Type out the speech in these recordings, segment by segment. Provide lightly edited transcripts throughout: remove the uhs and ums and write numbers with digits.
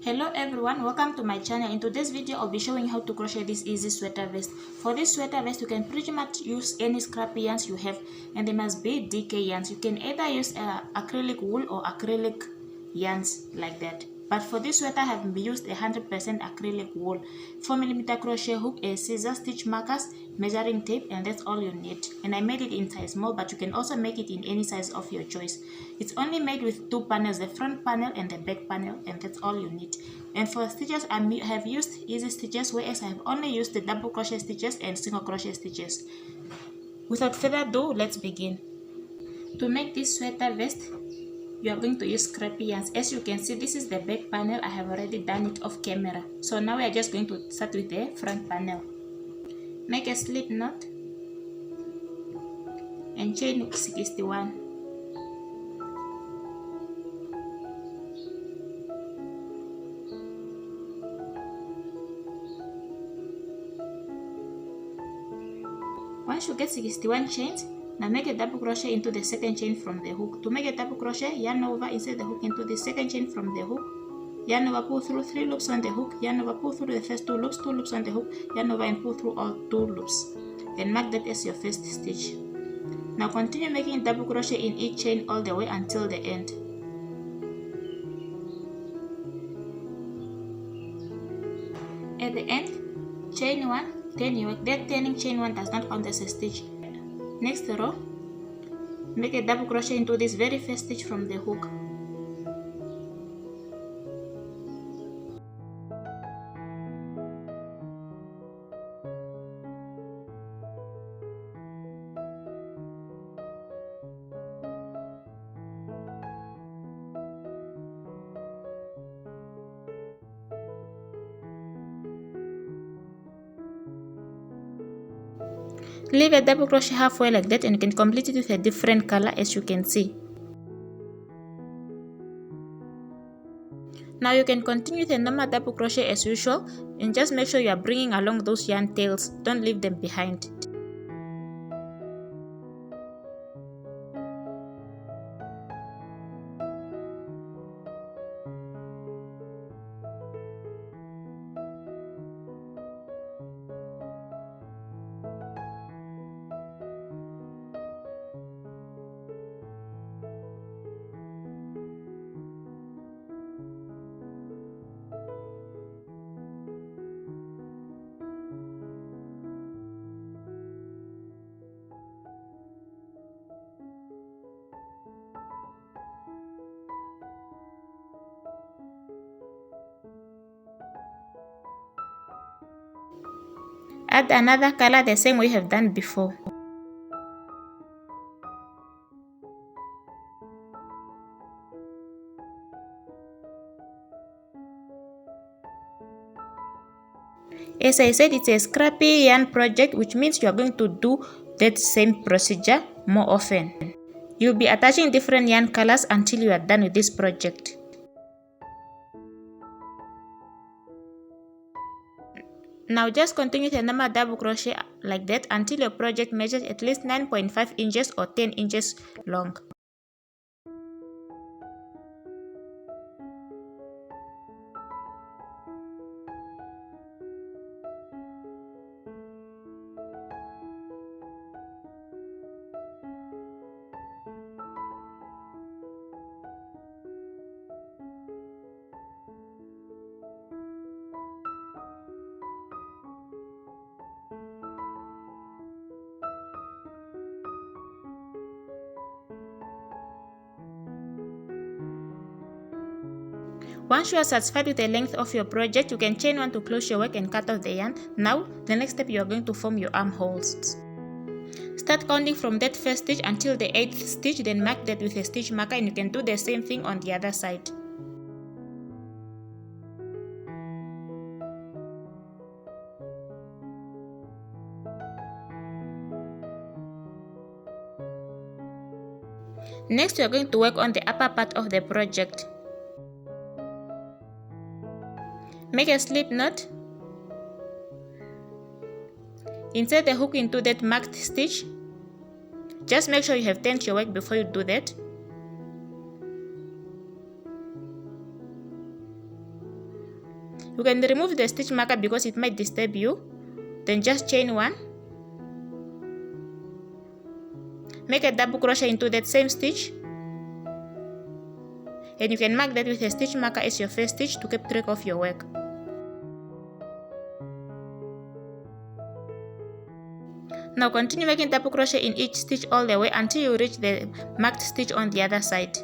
Hello everyone, welcome to my channel. In today's video I'll be showing how to crochet this easy sweater vest. For this sweater vest you can pretty much use any scrappy yarns you have, and they must be DK yarns. You can either use acrylic wool or acrylic yarns like that, but for this sweater I have used 100% acrylic wool. 4mm crochet hook, a scissor, stitch markers, measuring tape, and that's all you need. And I made it in size small, but you can also make it in any size of your choice. It's only made with two panels, the front panel and the back panel, and that's all you need. And for stitches I have used easy stitches, whereas I have only used the double crochet stitches and single crochet stitches. Without further ado, let's begin. To make this sweater vest, you are going to use scrappy yarns. As you can see, this is the back panel. I have already done it off camera. So now we are just going to start with the front panel. Make a slip knot and chain 61. Once you get 61 chains, now make a double crochet into the second chain from the hook. To make a double crochet, yarn over, insert the hook into the second chain from the hook, yarn over, pull through 3 loops on the hook, yarn over, pull through the first 2 loops on the hook, yarn over and pull through all 2 loops, and mark that as your first stitch. Now continue making double crochet in each chain all the way until the end. At the end, chain 1, turn your work. That turning chain 1 does not count as a stitch. Next row, make a double crochet into this very first stitch from the hook. Leave a double crochet halfway like that, and you can complete it with a different color, as you can see. Now you can continue with a normal double crochet as usual, and just make sure you are bringing along those yarn tails. Don't leave them behind. Add another color the same way you have done before. As I said, it's a scrappy yarn project, which means you are going to do that same procedure more often. You'll be attaching different yarn colors until you are done with this project. Now just continue with a normal double crochet like that until your project measures at least 9.5 inches or 10 inches long. Once you are satisfied with the length of your project, you can chain 1 to close your work and cut off the yarn. Now, the next step, you are going to form your armholes. Start counting from that first stitch until the 8th stitch, then mark that with a stitch marker, and you can do the same thing on the other side. Next, we are going to work on the upper part of the project. Make a slip knot, insert the hook into that marked stitch. Just make sure you have turned your work before you do that. You can remove the stitch marker because it might disturb you. Then just chain 1. Make a double crochet into that same stitch. And you can mark that with a stitch marker as your first stitch to keep track of your work. Now continue making double crochet in each stitch all the way until you reach the marked stitch on the other side.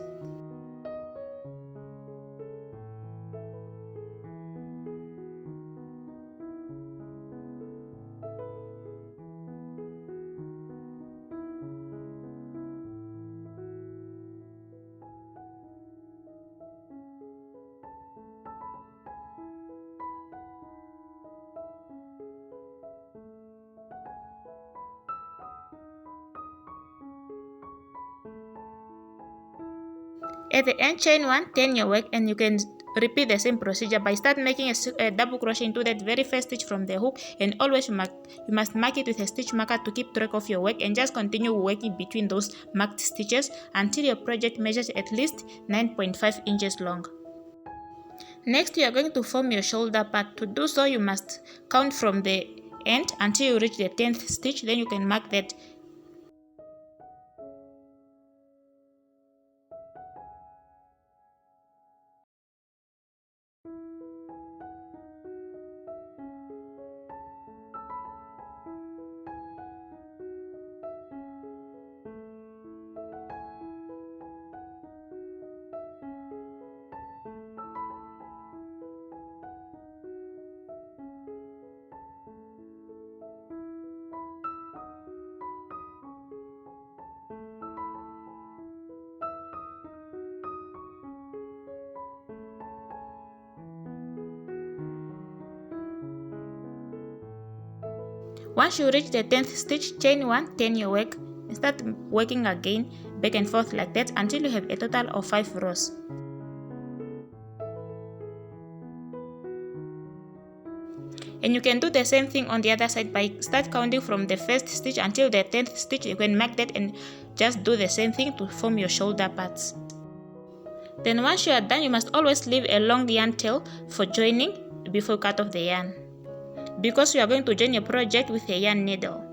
At the end, chain 1, turn your work, and you can repeat the same procedure by start making a double crochet into that very first stitch from the hook, and always you must mark it with a stitch marker to keep track of your work, and just continue working between those marked stitches until your project measures at least 9.5 inches long. Next, you are going to form your shoulder part. To do so, you must count from the end until you reach the 10th stitch, then you can mark that. Once you reach the 10th stitch, chain 1, turn your work, and start working again back and forth like that until you have a total of 5 rows. And you can do the same thing on the other side by start counting from the first stitch until the 10th stitch. You can mark that and just do the same thing to form your shoulder parts. Then once you are done, you must always leave a long yarn tail for joining before you cut off the yarn, because you are going to join your project with a yarn needle.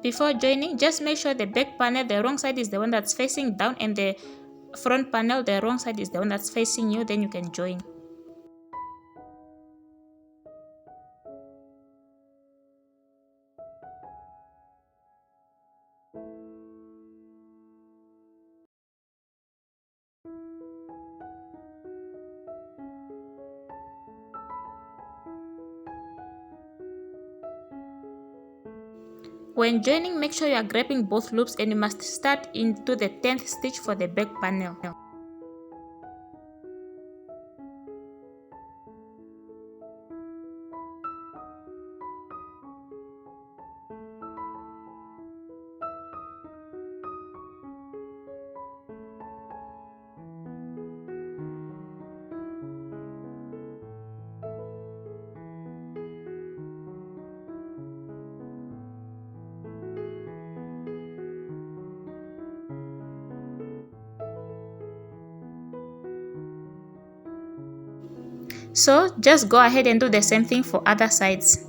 Before joining, just make sure the back panel, the wrong side is the one that's facing down, and the front panel, the wrong side is the one that's facing you, then you can join. When joining, make sure you are grabbing both loops, and you must start into the 10th stitch for the back panel. So just go ahead and do the same thing for other sides.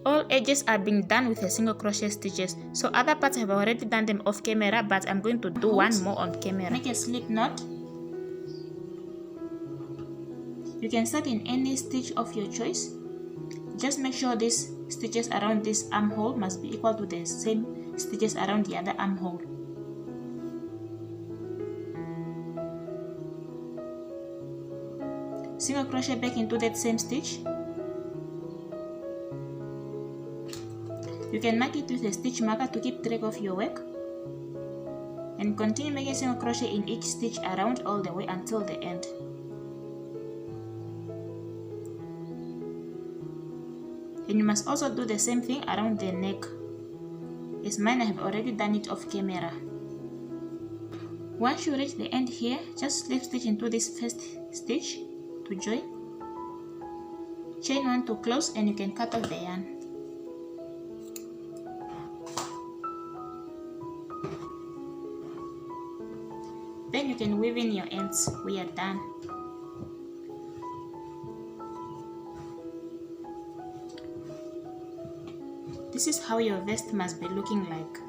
All edges are being done with a single crochet stitches, so other parts I have already done them off camera, but I'm going to do one more on camera. Make a slip knot. You can start in any stitch of your choice. Just make sure these stitches around this armhole must be equal to the same stitches around the other armhole. Single crochet back into that same stitch. You can mark it with a stitch marker to keep track of your work, and continue making single crochet in each stitch around all the way until the end. And you must also do the same thing around the neck. As mine, I have already done it off camera. Once you reach the end here, just slip stitch into this first stitch to join, chain 1 to close, and you can cut off the yarn. Then you can weave in your ends. We are done. This is how your vest must be looking like.